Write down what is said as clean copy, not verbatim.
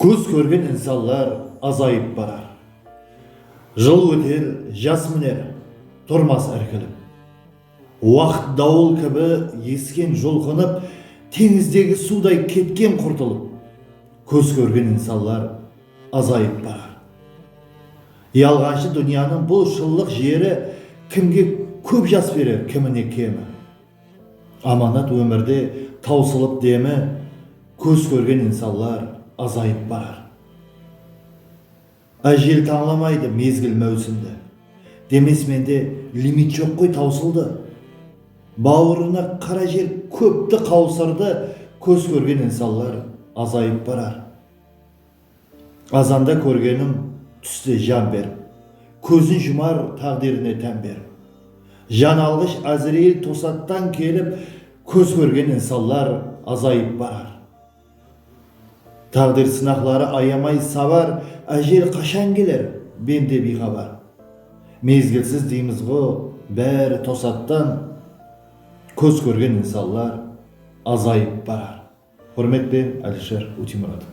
Көз көрген инсанлар азайып барар. Жыл өтер, жас мінер, тұрмас іркіліп. Уақыт дауыл кібі ескен жұлқынып, теңіздегі судай кеткен құртылып. Көз көрген инсанлар азайып барар. Ялғаншы дүнияның бұл шыллық жері кімге көп жас берер, кіміне кемі. Аманат өмірде таусылып демі, көз көрген инсанлар азайып барар. Әжел таңламайды мезгіл мәусімді. Демес менде лимит жоқ қой таусылды. Бауырына қара жер көпті қаусырды, көз көрген инсанлар азайып барар. Азанда көргенім түсте жан беріп, көзін жұмар тағдиріне тән беріп. Жан алғыш Әзірейіл тосаттан келіп, көз көрген инсанлар азайып барар. Тағдир сынақлары аямай сабар, әжел қашан келер, бенде бейхабар. Мезгілсіз дейміз ғой, бәрі тосаттан, көз көрген инсанлар азайып барар. Құрметпен, Әлішер Утимұратов.